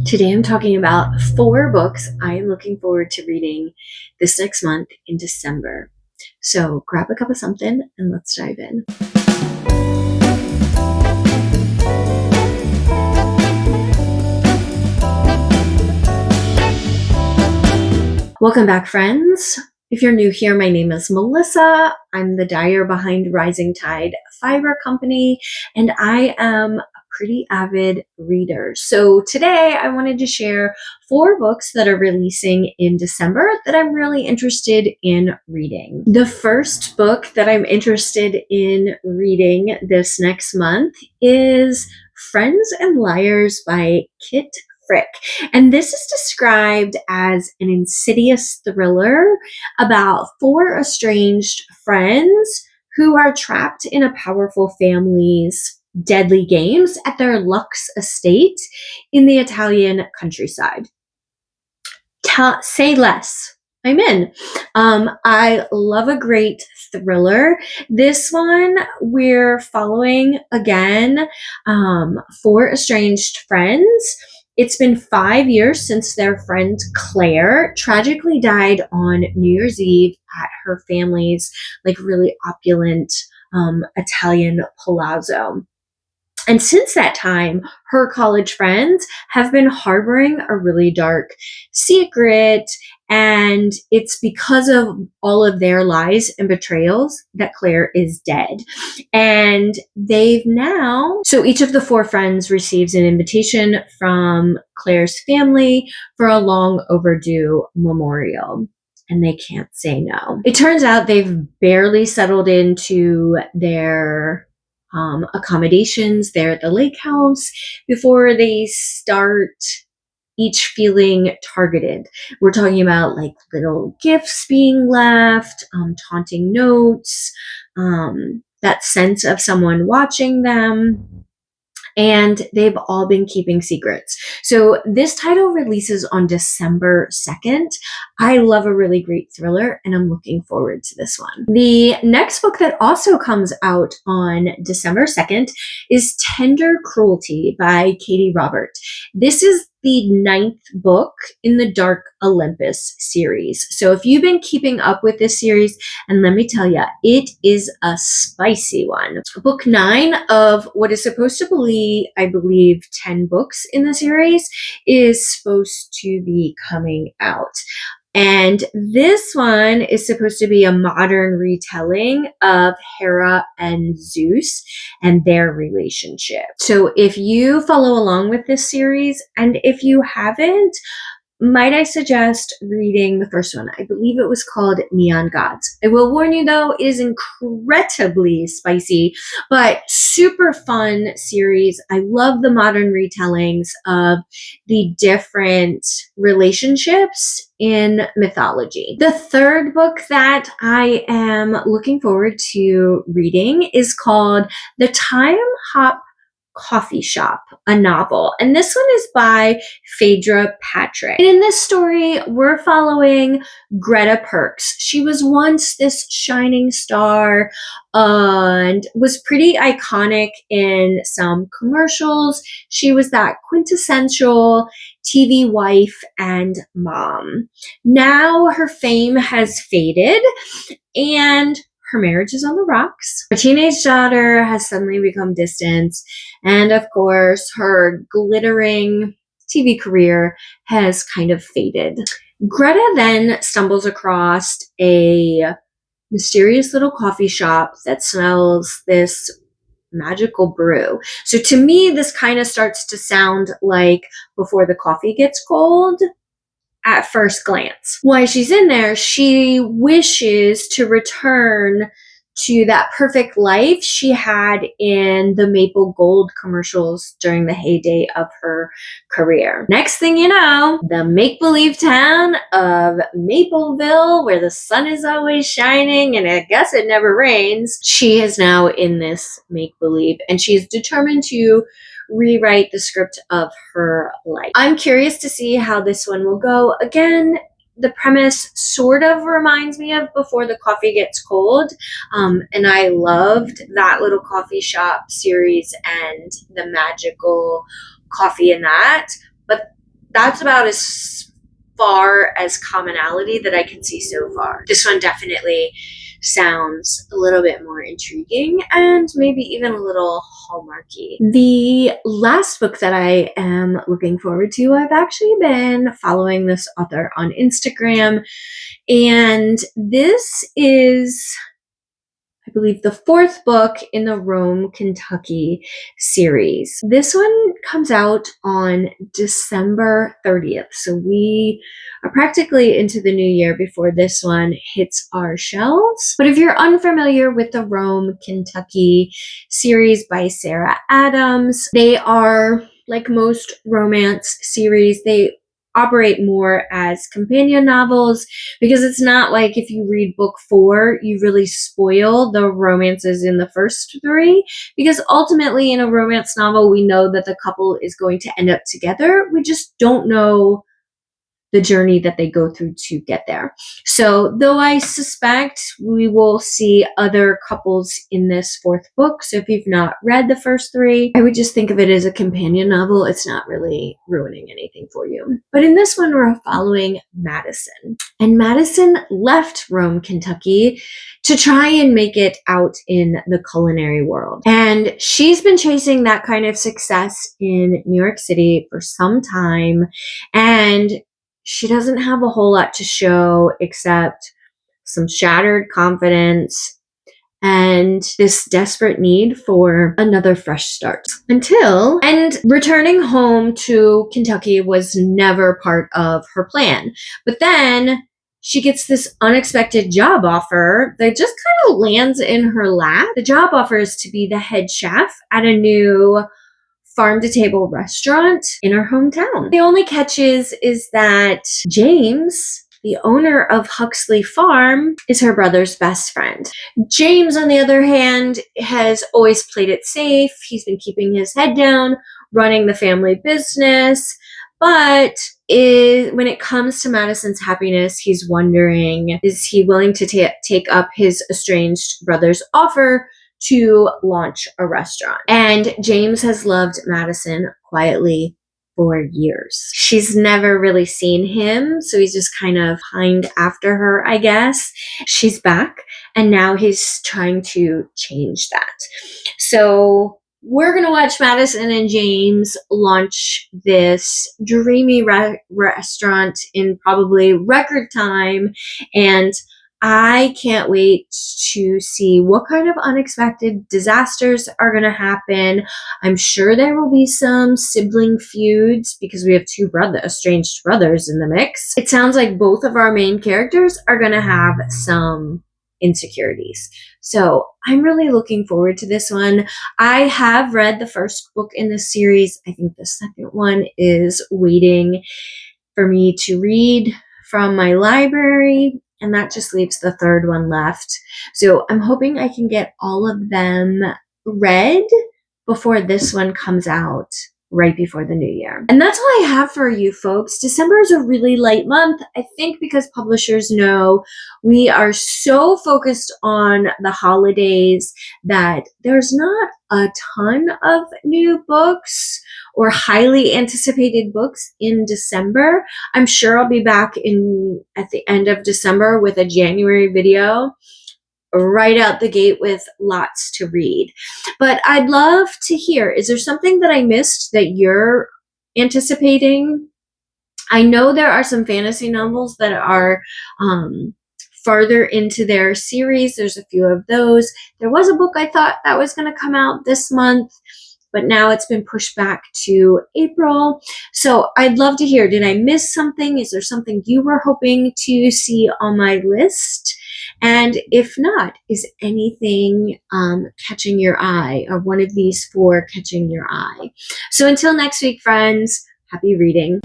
Today I'm talking about 4 books I am looking forward to reading this next month in December. So grab a cup of something and let's dive in. Welcome back, friends. If you're new here, my name is Melissa. I'm the dyer behind Rising Tide Fiber Company, and I am a pretty avid reader. So today I wanted to share 4 books that are releasing in December that I'm really interested in reading. The first book that I'm interested in reading this next month is Friends and Liars by Kit Frick. And this is described as an insidious thriller about 4 estranged friends who are trapped in a powerful family's deadly games at their Lux estate in the Italian countryside. Say less. I'm in. I love a great thriller. This one, we're following again 4 estranged friends. It's been 5 years since their friend Claire tragically died on New Year's Eve at her family's really opulent Italian palazzo. And since that time, her college friends have been harboring a really dark secret, and it's because of all of their lies and betrayals that Claire is dead. And so each of the 4 friends receives an invitation from Claire's family for a long overdue memorial. And they can't say no. It turns out they've barely settled into their accommodations there at the lake house before they start each feeling targeted. We're talking about little gifts being left, taunting notes, that sense of someone watching them. And they've all been keeping secrets. So this title releases on December 2nd. I love a really great thriller, and I'm looking forward to this one. The next book that also comes out on December 2nd is Tender Cruelty by Katee Robert. This is the 9th book in the Dark Olympus series. So if you've been keeping up with this series, and let me tell you, it is a spicy one. Book 9 of what is supposed to be, I believe, 10 books in the series is supposed to be coming out. And this one is supposed to be a modern retelling of Hera and Zeus and their relationship. So if you follow along with this series, and if you haven't, might I suggest reading the first one? I believe it was called Neon Gods. I will warn you though, it is incredibly spicy, but super fun series. I love the modern retellings of the different relationships in mythology. The third book that I am looking forward to reading is called The Time Hop Coffee Shop, a novel. And this one is by Phaedra Patrick. And in this story, we're following Greta Perks. She was once this shining star and was pretty iconic in some commercials. She was that quintessential TV wife and mom. Now her fame has faded, and her marriage is on the rocks. Her teenage daughter has suddenly become distant. And of course, her glittering TV career has kind of faded. Greta then stumbles across a mysterious little coffee shop that smells this magical brew. So to me, this kind of starts to sound like Before the Coffee Gets Cold at first glance. While she's in there, she wishes to return to that perfect life she had in the Maple Gold commercials during the heyday of her career. Next thing you know, the make-believe town of Mapleville, where the sun is always shining and I guess it never rains, she is now in this make-believe, and she's determined to rewrite the script of her life. I'm curious to see how this one will go. Again, the premise sort of reminds me of Before the Coffee Gets Cold, and I loved that little coffee shop series and the magical coffee in that. But that's about as far as commonality that I can see so far. This one definitely sounds a little bit more intriguing and maybe even a little hallmarky. The last book that I am looking forward to, I've actually been following this author on Instagram, and this is, I believe, the fourth book in the Rome, Kentucky series. This one comes out on December 30th. So we are practically into the new year before this one hits our shelves. But if you're unfamiliar with the Rome, Kentucky series by Sarah Adams, they are, like most romance series, they operate more as companion novels, because it's not like if you read book 4, you really spoil the romances in the first 3, because ultimately in a romance novel, we know that the couple is going to end up together. We just don't know the journey that they go through to get there. So though I suspect we will see other couples in this fourth book, so if you've not read the first 3, I would just think of it as a companion novel. It's not really ruining anything for you. But in this one, we're following Madison. And Madison left Rome, Kentucky to try and make it out in the culinary world. And she's been chasing that kind of success in New York City for some time. And she doesn't have a whole lot to show except some shattered confidence and this desperate need for another fresh start. And returning home to Kentucky was never part of her plan. But then she gets this unexpected job offer that just kind of lands in her lap. The job offer is to be the head chef at a new farm-to-table restaurant in her hometown. The only catch is that James, the owner of Huxley Farm, is her brother's best friend. James, on the other hand, has always played it safe. He's been keeping his head down, running the family business, but when it comes to Madison's happiness, he's wondering, is he willing to take up his estranged brother's offer to launch a restaurant? And James has loved Madison quietly for years. She's never really seen him, so he's just kind of pined after her, I guess. She's back, and now he's trying to change that. So we're going to watch Madison and James launch this dreamy restaurant in probably record time, and I can't wait to see what kind of unexpected disasters are going to happen. I'm sure there will be some sibling feuds because we have 2 estranged brothers in the mix. It sounds like both of our main characters are going to have some insecurities. So I'm really looking forward to this one. I have read the first book in the series. I think the second one is waiting for me to read from my library, and that just leaves the third one left. So I'm hoping I can get all of them read before this one comes out right before the new year. And that's all I have for you folks. December is a really light month, I think, because publishers know we are so focused on the holidays that there's not a ton of new books or highly anticipated books in December. I'm sure I'll be back at the end of December with a January video right out the gate with lots to read. But I'd love to hear, is there something that I missed that you're anticipating? I know there are some fantasy novels that are farther into their series. There's a few of those. There was a book I thought that was going to come out this month, but now it's been pushed back to April. So I'd love to hear, did I miss something? Is there something you were hoping to see on my list? And if not, is anything catching your eye, or one of these 4 catching your eye? So until next week, friends, happy reading.